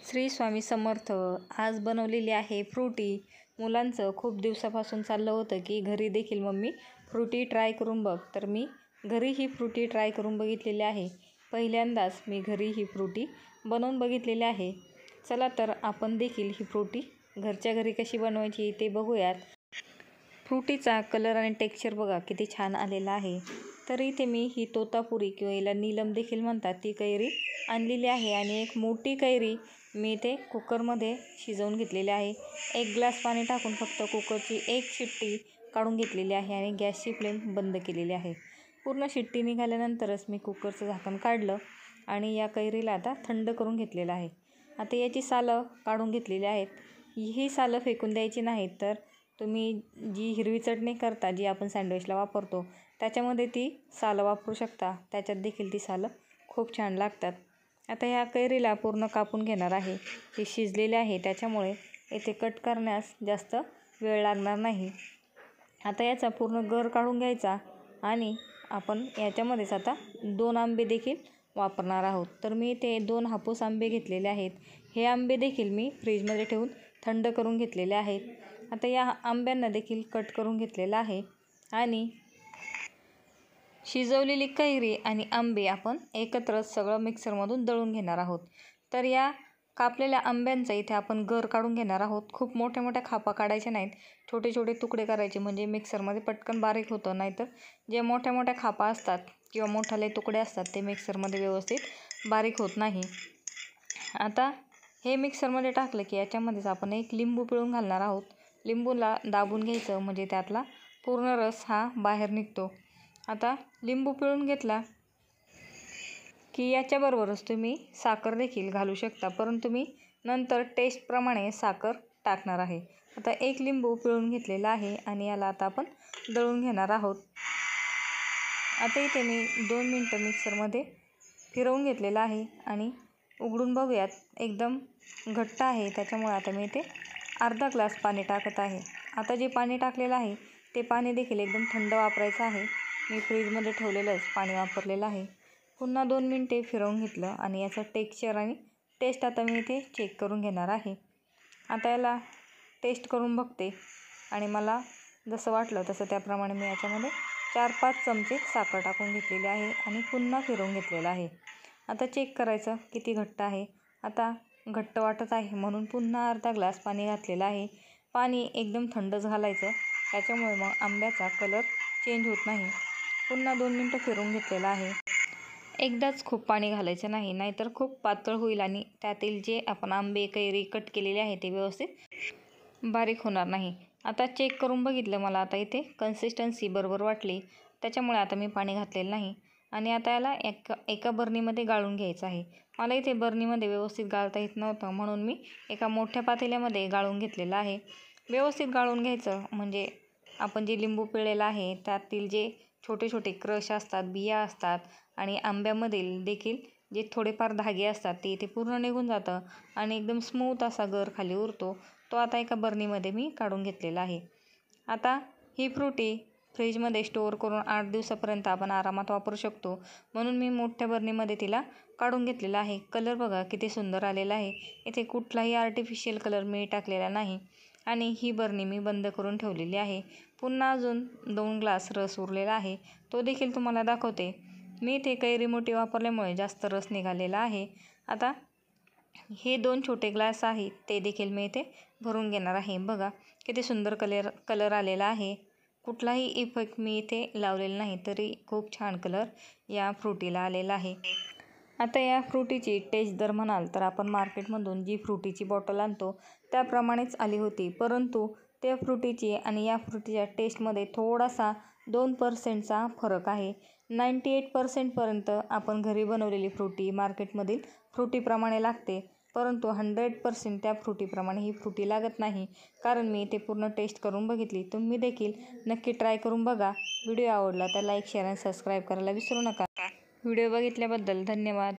श्री स्वामी समर्थ. आज बनवलेली आहे फ्रुटी. मुलांचं खूप दिवसापासून चाललं होतं की घरी देखील मम्मी फ्रुटी ट्राय करून बघ. तर मी घरी ही फ्रुटी ट्राय करून बघितलेली आहे. पहिल्यांदाच मी घरी ही फ्रुटी बनवून बघितलेली आहे. चला तर आपण देखील ही फ्रुटी घरच्या घरी कशी बनवायची ते बघूयात. फ्रुटीचा कलर आणि टेक्स्चर बघा किती छान आलेला आहे. तर इथे मी ही तोतापुरी किंवा याला नीलम देखील म्हणतात ती कैरी आणलेली आहे आणि एक मोठी कैरी मी इथे कुकरमध्ये शिजवून घेतलेली आहे. 1 ग्लास पाणी टाकून फक्त कुकरची 1 शिट्टी काढून घेतलेली आहे आणि गॅसची फ्लेम बंद केलेली आहे. पूर्ण शिट्टी निघाल्यानंतरच मी कुकरचं झाकण काढलं आणि या कैरीला आता थंड करून घेतलेलं आहे. आता याची सालं काढून घेतलेली आहेत. ही सालं फेकून द्यायची नाहीत, तर तुम्ही जी हिरवी चटणी करता, जी आपण सँडविचला वापरतो, त्याच्यामध्ये ती सालं वापरू शकता. त्याच्यात देखील ती सालं खूप छान लागतात. आता ह्या कैरीला पूर्ण कापून घेणार आहे. ती शिजलेली आहे त्याच्यामुळे इथे कट करण्यास जास्त वेळ लागणार नाही. आता याचा पूर्ण गर काढून घ्यायचा आणि आपण याच्यामध्येच आता 2 आंबे देखील वापरणार आहोत. तर मी इथे 2 हापूस आंबे घेतलेले आहेत. हे आंबे देखील मी फ्रीजमध्ये ठेवून थंड करून घेतलेले आहेत. आता या आंब्यांना देखील कट करून घेतलेलं आहे आणि शिजवलेली कैरी आणि आंबे आपण एकत्रच सगळं मिक्सरमधून दळून घेणार आहोत. तर या कापलेल्या आंब्यांचा इथे आपण गर काढून घेणार आहोत. खूप मोठ्या मोठ्या खापा काढायच्या नाहीत, छोटे छोटे तुकडे करायचे म्हणजे मिक्सरमध्ये पटकन बारीक होतं. नाहीतर जे मोठ्या मोठ्या खापा असतात किंवा मोठाले तुकडे असतात ते मिक्सरमध्ये व्यवस्थित बारीक होत नाही. आता हे मिक्सरमध्ये टाकलं की याच्यामध्येच आपण एक लिंबू पिळून घालणार आहोत. लिंबूला दाबून घ्यायचं म्हणजे त्यातला पूर्ण रस हा बाहेर निघतो. आता लिंबू पिळून घेतला की याच्याबरोबरच तुम्ही साखर देखील घालू शकता, परंतु मी नंतर टेस्टप्रमाणे साखर टाकणार आहे. आता 1 लिंबू पिळून घेतलेला आहे आणि याला आता आपण दळून घेणार आहोत. आता इथे मी 2 मिनटं मिक्सरमध्ये फिरवून घेतलेलं आहे आणि उघडून बघूयात. एकदम घट्ट आहे, त्याच्यामुळे आता मी इथे अर्धा ग्लास पाणी टाकत आहे. आता जे पाणी टाकलेलं आहे ते पाणी देखील एकदम थंड वापरायचं आहे. मी फ्रीजमध्ये ठेवलेलंच पाणी वापरलेलं आहे. पुन्हा 2 मिनटे फिरवून घेतलं आणि याचं टेक्स्चर आणि टेस्ट आता मी इथे चेक करून घेणार आहे. आता याला टेस्ट करून बघते आणि मला जसं वाटलं तसं त्याप्रमाणे मी याच्यामध्ये 4-5 चमचे साखर टाकून घेतलेली आहे आणि पुन्हा फिरवून घेतलेलं आहे. आता चेक करायचं किती घट्ट आहे. आता घट्ट वाटत आहे म्हणून पुन्हा अर्धा ग्लास पाणी घातलेलं आहे. पाणी एकदम थंडच घालायचं, त्याच्यामुळे मग आंब्याचा कलर चेंज होत नाही. पुन्हा 2 मिनटं फिरवून घेतलेलं आहे. एकदाच खूप पाणी घालायचं नाही, नाहीतर खूप पातळ होईल आणि त्यातील जे आपण आंबे कैरी कट केलेले आहे ते व्यवस्थित बारीक होणार नाही. आता चेक करून बघितलं, मला आता इथे कन्सिस्टन्सी बरोबर वाटली, त्याच्यामुळे आता मी पाणी घातलेलं नाही आणि आता याला एका बरणीमध्ये गाळून घ्यायचं आहे. मला इथे बरणीमध्ये व्यवस्थित गाळता येत नव्हतं म्हणून मी एका मोठ्या पातेल्यामध्ये गाळून घेतलेलं आहे. व्यवस्थित गाळून घ्यायचं म्हणजे आपण जे लिंबू पिळलेलं आहे त्यातील जे छोटे छोटे क्रश असतात, बिया असतात आणि आंब्यामधील देखील जे थोडेफार धागे असतात ते इथे पूर्ण निघून जातं आणि एकदम स्मूथ असा गर खाली उरतो. तो आता एका बरणीमध्ये मी काढून घेतलेला आहे. आता ही फ्रुटी फ्रीजमध्ये स्टोअर करून 8 दिवसापर्यंत आपण आरामात वापरू शकतो, म्हणून मी मोठ्या बरणीमध्ये तिला काढून घेतलेला आहे. कलर बघा किती सुंदर आलेला आहे. इथे कुठलाही आर्टिफिशियल कलर मी टाकलेला नाही आणि ही बरणी मी बंद करून ठेवलेली आहे. पुन्हा अजून 2 ग्लास रस उरलेला आहे, तो देखील तुम्हाला दाखवते. मी इथे कैरी मोठी वापरल्यामुळे जास्त रस निघालेला आहे. आता हे 2 छोटे ग्लास आहेत ते देखील मी इथे भरून घेणार आहे. बघा किती सुंदर कलर आलेला आहे. कुठलाही इफेक्ट मी इथे लावलेला नाही, तरी खूप छान कलर या फ्रुटीला आलेला आहे. आता या फ्रुटीची टेस्ट जर म्हणाल तर आपण मार्केटमधून जी फ्रुटीची बॉटल आणतो त्याप्रमाणेच आली होती, परंतु त्या फ्रुटीची आणि या फ्रुटीच्या टेस्टमध्ये थोडासा 2%चा फरक आहे. 98% पर्यंत आपण घरी बनवलेली फ्रुटी मार्केटमधील फ्रुटीप्रमाणे लागते, परंतु 100% त्या फ्रुटीप्रमाणे ही फ्रुटी लागत नाही. कारण मी इथे पूर्ण टेस्ट करून बघितली. तुम्ही देखील नक्की ट्राय करून बघा. व्हिडिओ आवडला तर लाईक, शेअर आणि सबस्क्राईब करायला विसरू नका. व्हिडिओ बघितल्याबद्दल धन्यवाद.